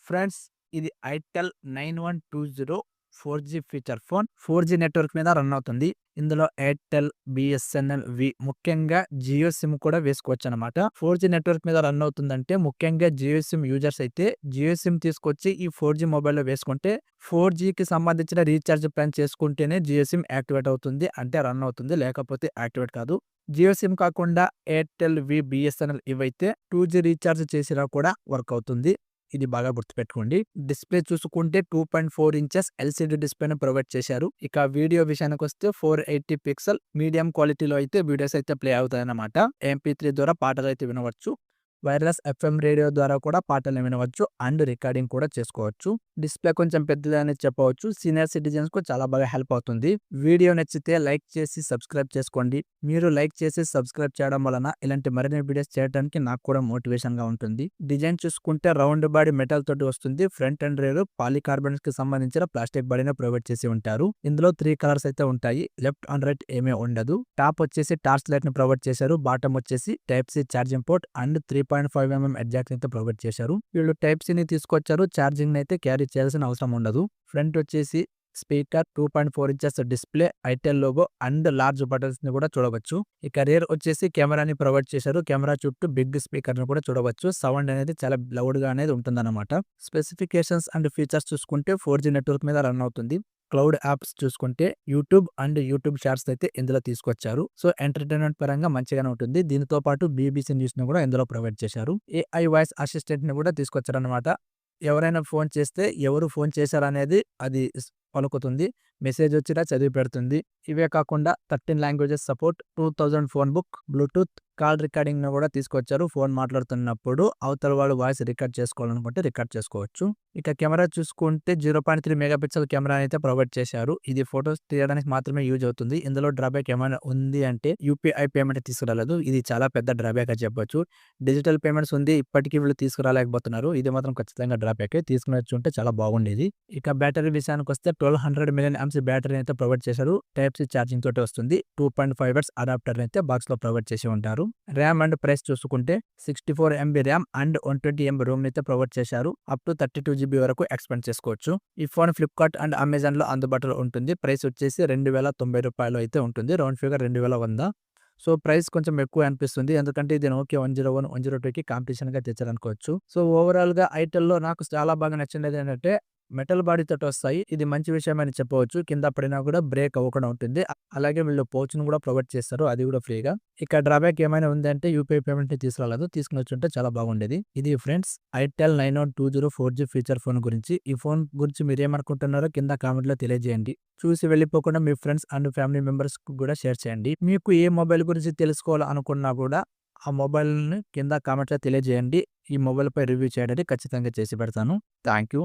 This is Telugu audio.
ఫ్రెండ్స్, ఇది itel 9120 4G feature phone. 4G network మీద రన్ అవుతుంది. ఇందులో ఎయిర్టెల్, బిఎస్ఎన్ఎల్, ముఖ్యంగా జియో సిమ్ కూడా వేసుకోవచ్చనమాట. 4G నెట్వర్క్ మీద రన్ అవుతుందంటే ముఖ్యంగా జియో సిమ్ యూజర్స్ అయితే జియో సిమ్ తీసుకొచ్చి ఈ 4G మొబైల్‌లో వేసుకుంటే 4Gకి సంబంధించిన రీచార్జ్ ప్లాన్ చేసుకుంటేనే జియో సిమ్ యాక్టివేట్ అవుతుంది. అంటే రన్ అవుతుంది. లేకపోతే యాక్టివేట్ కాదు. జియో సిమ్ కాకుండా ఎయిర్టెల్, బిఎస్ఎన్ఎల్ ఇవైతే 2G రీచార్జ్ చేసినా కూడా వర్క్ అవుతుంది. ఇది బాగా గుర్తుపెట్టుకోండి. డిస్‌ప్లే చూసుకుంటే 2.4 ఇంచెస్ ఎల్‌సీడీ డిస్‌ప్లేని ప్రొవైడ్ చేశారు. ఇక వీడియో విషయానికొస్తే 480 పిక్సెల్ మీడియం క్వాలిటీలో అయితే వీడియోస్ అయితే ప్లే అవుతాయన్నమాట. MP3 ద్వారా పాటలైతే వినవచ్చు. వైర్లెస్ ఎఫ్ఎం రేడియో ద్వారా కూడా పాటలు వినవచ్చు అండ్ రికార్డింగ్ కూడా చేసుకోవచ్చు. డిస్‌ప్లే కొంచెం పెద్దదని చెప్పవచ్చు. సీనియర్ సిటిజన్స్‌కు చాలా బాగా హెల్ప్ అవుతుంది. వీడియో నచ్చితే లైక్ చేసి సబ్స్క్రైబ్ చేసుకోండి. మీరు లైక్ చేసి సబ్స్క్రైబ్ చేయడం వలన ఇలాంటి మరిన్ని వీడియోస్ చేయడానికి నాకు కూడా మోటివేషన్‌గా ఉంటుంది. డిజైన్ చూసుకుంటే రౌండ్ బాడీ మెటల్ తోటి వస్తుంది. ఫ్రంట్ అండ్ రేర్ పాలీకార్బోనేట్‌కి సంబంధించిన ప్లాస్టిక్ బాడీని ప్రొవైడ్ చేసి ఉంటారు. ఇందులో 3 కలర్స్ అయితే ఉంటాయి. లెఫ్ట్ అండ్ రైట్ ఏమీ ఉండదు. టాప్ వచ్చేసి టార్చ్ లైట్‌ని ప్రొవైడ్ చేశారు. బాటమ్ వచ్చేసి type C charging port and 3.5mm exact అయితే ప్రొవైడ్ చేశారు. వీళ్ళు టైప్ సిని తీసుకొచ్చారు. ఛార్జింగ్ అయితే క్యారీ చేయాల్సిన అవసరం ఉండదు. ఫ్రంట్ వచ్చేసి speaker, 2.4 inches display, itel logo and large buttons ని కూడా చూడవచ్చు. ఇక రేర్ వచ్చేసి కెమెరాని ప్రొవైడ్ చేశారు. కెమెరా చుట్టూ బిగ్ స్పీకర్ ని కూడా చూడవచ్చు. సౌండ్ అనేది చాలా లౌడ్ గా అనేది ఉంటుందన్నమాట. స్పెసిఫికేషన్స్ అండ్ ఫీచర్స్ చూసుకుంటే 4G నెట్వర్క్ మీద రన్ అవుతుంది. క్లౌడ్ యాప్స్ చూసుకుంటే యూట్యూబ్ అండ్ యూట్యూబ్ షార్ట్స్ అయితే ఇందులో తీసుకొచ్చారు. సో ఎంటర్‌టైన్‌మెంట్ పరంగా మంచిగానే ఉంటుంది. దీనితో పాటు బీబీసీ న్యూస్‌ని కూడా ఇందులో ప్రొవైడ్ చేశారు. ఏఐ వాయిస్ అసిస్టెంట్‌ని కూడా తీసుకొచ్చారన్నమాట. ఎవరైనా ఫోన్ చేస్తే ఎవరు ఫోన్ చేశారనేది అది పలుకుతుంది. మెసేజ్ వచ్చినా చదివి పెడుతుంది. ఇవే కాకుండా 13 languages support, 2000 phone book, Bluetooth, call రికార్డింగ్‌ని కూడా తీసుకొచ్చారు. ఫోన్ మాట్లాడుతున్నప్పుడు అవతల వాళ్ళు వాయిస్ రికార్డ్ చేసుకోవాలనుకుంటే రికార్డ్ చేసుకోవచ్చు. ఇక కెమెరా చూసుకుంటే 0.3 మెగాపిక్సెల్ కెమెరా అయితే ప్రొవైడ్ చేశారు. ఇది ఫోటోస్ తీయడానికి మాత్రమే యూజ్ అవుతుంది. ఇందులో డ్రాబ్యాక్ ఏమైనా ఉంది అంటే యూపీఐ పేమెంట్ తీసుకురాలేదు. ఇది చాలా పెద్ద డ్రాబ్యాక్ అని చెప్పొచ్చు. డిజిటల్ పేమెంట్స్ ఉంది. ఇప్పటికీ వీళ్ళు తీసుకురాలేకపోతున్నారు. ఇది మాత్రం ఖచ్చితంగా డ్రాబ్యాకే. తీసుకునొచ్చుంటే చాలా బాగుండేది. ఇక బ్యాటరీ విషయానికొస్తే 1200 మిలియన్ ఆంప్స్ బ్యాటరీ అయితే ప్రొవైడ్ చేశారు. టైప్ సి ఛార్జింగ్ తోటి వస్తుంది. 2.5 వాట్స్ అడాప్టర్ అయితే బాక్స్ లో ప్రొవైడ్ చేసి ఉంటారు. ర్యామ్ అండ్ ప్రైస్ చూసుకుంటే 64 MB RAM and 120 MB Rome అయితే ప్రొవైడ్ చేశారు. అప్ టు 32 GB వరకు ఎక్స్పెండ్ చేసుకోవచ్చు. ఈ ఫోన్ ఫ్లిప్కార్ట్ అండ్ అమెజాన్ లో అందుబాటులో ఉంటుంది. ప్రైస్ వచ్చేసి ₹2090 అయితే ఉంటుంది. Round figure 2100. సో ప్రైస్ కొంచెం ఎక్కువ అనిపిస్తుంది. ఎందుకంటే ఇది నోకియా 101, 102కి కాంపిటీషన్‌గా తెచ్చారనుకోవచ్చు. సో ఓవరాల్‌గా ఐటెల్‌లో నాకు చాలా బాగా నచ్చినది ఏంటంటే మెటల్ బాడీ తోటి వస్తాయి. ఇది మంచి విషయమని చెప్పవచ్చు. కింద పడినా కూడా బ్రేక్ అవ్వకుండా ఉంటుంది. అలాగే వీళ్ళు పౌచ్‌ని కూడా ప్రొవైడ్ చేస్తారు. అది కూడా ఫ్రీగా. ఇక డ్రాబ్యాక్ ఏమైనా ఉందంటే యూపీఐ పేమెంట్‌ని తీసుకురాలేదు. తీసుకొనొచ్చుంటే చాలా బాగుండేది. ఇది friends itel 9120 4G feature phone గురించి. ఈ ఫోన్ గురించి మీరేమనుకుంటున్నారో కింద కామెంట్‌లో తెలియజేయండి. చూసి వెళ్ళిపోకుండా మీ ఫ్రెండ్స్ అండ్ ఫ్యామిలీ మెంబర్స్‌కి కూడా షేర్ చేయండి. మీకు ఏ మొబైల్ గురించి తెలుసుకోవాలనుకున్నా కూడా ఆ మొబైల్‌ని కింద కామెంట్‌లో తెలియజేయండి. ఈ మొబైల్‌పై రివ్యూ చేయడానికి ఖచ్చితంగా చేసి పెడతాను. Thank you.